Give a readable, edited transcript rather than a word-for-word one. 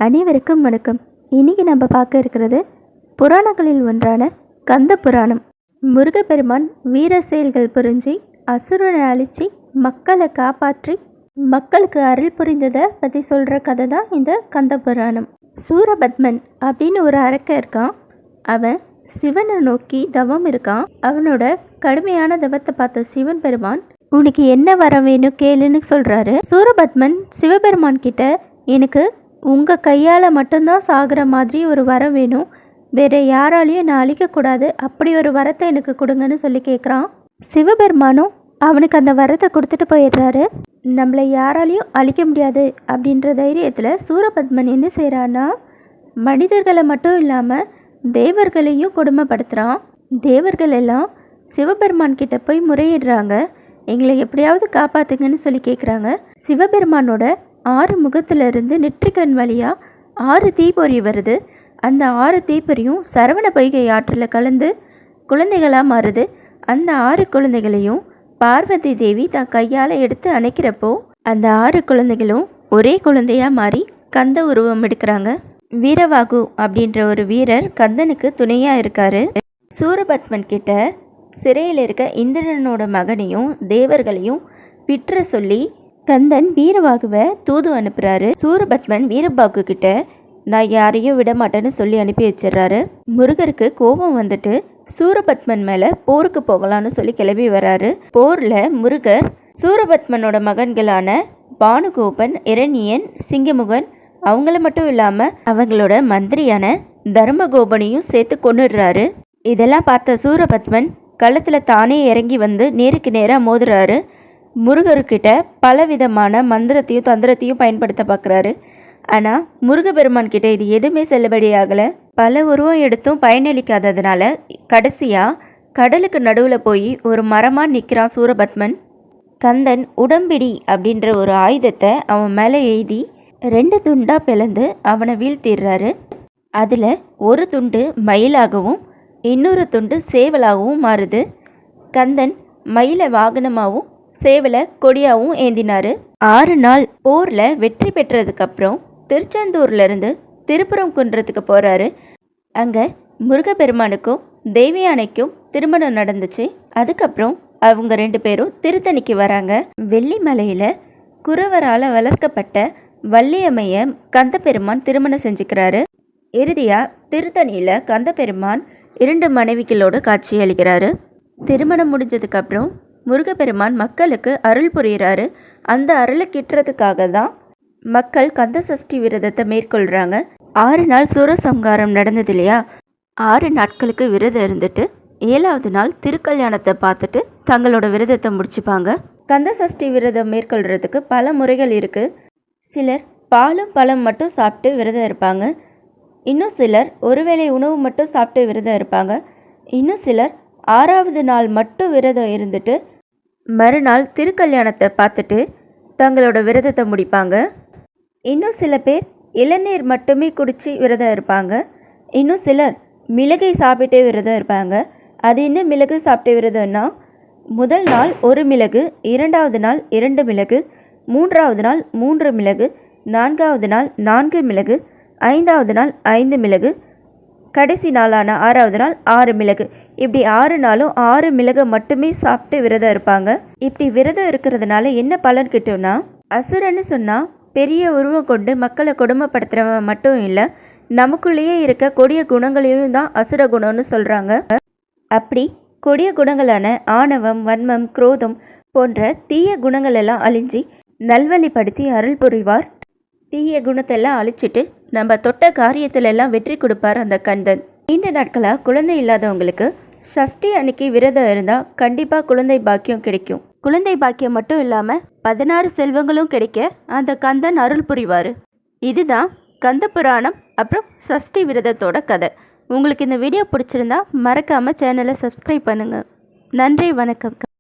அனைவருக்கும் வணக்கம். இன்னைக்கு நம்ம பார்க்க இருக்கிறது புராணங்களில் ஒன்றான கந்த புராணம். முருகப்பெருமான் வீர செயல்கள் புரிஞ்சு அசுரனை அழிச்சு மக்களை காப்பாற்றி மக்களுக்கு அருள் புரிந்ததை பற்றி சொல்கிற கதை தான் இந்த கந்த புராணம். சூரபத்மன் அப்படின்னு ஒரு அரக்கன் இருக்கான். அவன் சிவனை நோக்கி தவம் இருக்கான். அவனோட கடுமையான தவத்தை பார்த்த சிவன் பெருமான் உனக்கு என்ன வர வேணும் கேளுன்னு சொல்கிறாரு. சூரபத்மன் சிவபெருமான் கிட்ட எனக்கு உங்கள் கையால் மட்டும்தான் சாகிற மாதிரி ஒரு வரம் வேணும், வேறு யாராலையும் நான் அழிக்கக்கூடாது, அப்படி ஒரு வரத்தை எனக்கு கொடுங்கன்னு சொல்லி கேட்குறான். சிவபெருமானும் அவனுக்கு அந்த வரத்தை கொடுத்துட்டு போயிடுறாரு. நம்மளை யாராலையும் அழிக்க முடியாது அப்படின்ற தைரியத்தில் சூரபத்மன் என்ன செய்கிறான்னா, மனிதர்களை மட்டும் இல்லாமல் தேவர்களையும் கொடுமைப்படுத்துகிறான். தேவர்கள் எல்லாம் சிவபெருமான் கிட்ட போய் முறையிடுறாங்க, எங்களை எப்படியாவது காப்பாற்றுங்கன்னு சொல்லி கேட்குறாங்க. சிவபெருமானோட 6 முகத்திலிருந்து நெற்றிக்கண் வழியாக 6 தீப்பொறி வருது. அந்த 6 தீப்பொறியும் சரவண பொய்கை ஆற்றில் கலந்து குழந்தைகளாக மாறுது. அந்த 6 குழந்தைகளையும் பார்வதி தேவி தன் கையால் எடுத்து அணைக்கிறப்போ அந்த 6 குழந்தைகளும் ஒரே குழந்தையாக மாறி கந்த உருவம் எடுக்கிறாங்க. வீரவாகு அப்படின்ற ஒரு வீரர் கந்தனுக்கு துணையாக இருக்கார். சூரபத்மன் கிட்ட சிறையில் இருக்க இந்திரனோட மகனையும் தேவர்களையும் விட்டுற சொல்லி கந்தன் வீரவாகுவை தூது அனுப்புகிறாரு. சூரபத்மன் வீரபாகு கிட்ட நான் யாரையும் விட மாட்டேன்னு சொல்லி அனுப்பி வச்சிடறாரு. முருகருக்கு கோபம் வந்துட்டு சூரபத்மன் மேலே போருக்கு போகலான்னு சொல்லி கிளம்பி வராரு. போரில் முருகர் சூரபத்மனோட மகன்களான பானுகோபன், இரணியன், சிங்கமுகன் அவங்கள மட்டும் இல்லாமல் அவங்களோட மந்திரியான தர்மகோபனையும் சேர்த்து கொண்டுடுறாரு. இதெல்லாம் பார்த்த சூரபத்மன் களத்தில் தானே இறங்கி வந்து நேருக்கு நேராக மோதுறாரு. முருகர்கிட்ட பலவிதமான மந்திரத்தையும் தந்திரத்தையும் பயன்படுத்த பார்க்குறாரு. ஆனால் முருகப்பெருமான் கிட்ட இது எதுவுமே செல்லுபடியாகலை. பல உருவம் எடுத்தும் பயனளிக்காததுனால கடைசியாக கடலுக்கு நடுவில் போய் ஒரு மரமாக நிற்கிறான் சூரபத்மன். கந்தன் உடம்பிடி அப்படின்ற ஒரு ஆயுதத்தை அவன் மேலே எய்தி 2 துண்டாக பிளந்து அவனை வீழ்த்திடுறாரு. அதில் ஒரு துண்டு மயிலாகவும் இன்னொரு துண்டு சேவலாகவும் மாறுது. கந்தன் மயிலை வாகனமாகவும் சேவலை கொடியாகவும் ஏந்தினார். 6 நாள் போரில் வெற்றி பெற்றதுக்கப்புறம் திருச்செந்தூர்லேருந்து திருப்பரங்குன்றத்துக்கு போகிறாரு. அங்கே முருகப்பெருமானுக்கும் தேவியானைக்கும் திருமணம் நடந்துச்சு. அதுக்கப்புறம் அவங்க 2 பேரும் திருத்தணிக்கு வராங்க. வெள்ளிமலையில் குறவரால் வளர்க்கப்பட்ட வள்ளியம்மைய கந்தபெருமான் திருமணம் செஞ்சுக்கிறாரு. இறுதியாக திருத்தணியில் கந்தபெருமான் 2 மனைவிகளோடு காட்சி அளிக்கிறாரு. திருமணம் முடிஞ்சதுக்கப்புறம் முருகப்பெருமான் மக்களுக்கு அருள் புரிகிறாரு. அந்த அருளை கிட்டுறதுக்காக தான் மக்கள் கந்த சஷ்டி விரதத்தை மேற்கொள்கிறாங்க. 6 நாள் சூரசம்ஹாரம் நடந்தது இல்லையா, 6 நாட்களுக்கு விரதம் இருந்துட்டு 7வது நாள் திருக்கல்யாணத்தை பார்த்துட்டு தங்களோட விரதத்தை முடிச்சுப்பாங்க. கந்த சஷ்டி விரதம் மேற்கொள்கிறதுக்கு பல முறைகள் இருக்குது. சிலர் பாலும் பழம் மட்டும் சாப்பிட்டு விரதம் இருப்பாங்க. இன்னும் சிலர் ஒருவேளை உணவு மட்டும் சாப்பிட்டு விரதம் இருப்பாங்க. இன்னும் சிலர் 6வது நாள் மட்டும் விரதம் இருந்துட்டு மறுநாள் திருக்கல்யாணத்தை பார்த்துட்டு தங்களோட விரதத்தை முடிப்பாங்க. இன்னும் சில பேர் இளநீர் மட்டுமே குடித்து விரதம் இருப்பாங்க. இன்னும் சிலர் மிளகை சாப்பிட்டே விரதம் இருப்பாங்க. அது என்ன மிளகு சாப்பிட்டு விரதம்னா, முதல் நாள் 1 மிளகு, 2வது நாள் 2 மிளகு, 3வது நாள் 3 மிளகு, 4வது நாள் 4 மிளகு, 5வது நாள் 5 மிளகு, கடைசி நாளான 6வது நாள் 6 மிளகு. இப்படி 6 நாளும் 6 மிளகை மட்டுமே சாப்பிட்டு விரதம் இருப்பாங்க. இப்படி விரதம் இருக்கிறதுனால என்ன பலன் கிட்டோம்னா, அசுரன்னு சொன்னால் பெரிய உருவம் கொண்டு மக்களை கொடுமைப்படுத்துகிறவன் மட்டும் இல்லை, நமக்குள்ளேயே இருக்க கொடிய குணங்களையும் தான் அசுர குணம்னு சொல்கிறாங்க. அப்படி கொடிய குணங்களான ஆணவம், வன்மம், குரோதம் போன்ற தீய குணங்கள் எல்லாம் அழிஞ்சி நல்வழிப்படுத்தி அருள் புரிவார். தீய குணத்தெல்லாம் அழிச்சிட்டு நம்ம தொட்ட காரியத்துல எல்லாம் வெற்றி கொடுப்பார் அந்த கந்தன். நீண்ட நாட்களாக குழந்தை இல்லாதவங்களுக்கு சஷ்டி அன்னைக்கு விரதம் இருந்தால் கண்டிப்பாக குழந்தை பாக்கியம் கிடைக்கும். குழந்தை பாக்கியம் மட்டும் இல்லாமல் 16 செல்வங்களும் கிடைக்க அந்த கந்தன் அருள் புரிவார். இதுதான் கந்த புராணம் அப்புறம் சஷ்டி விரதத்தோட கதை. உங்களுக்கு இந்த வீடியோ பிடிச்சிருந்தா மறக்காமல் சேனலை சப்ஸ்கிரைப் பண்ணுங்கள். நன்றி, வணக்கம்.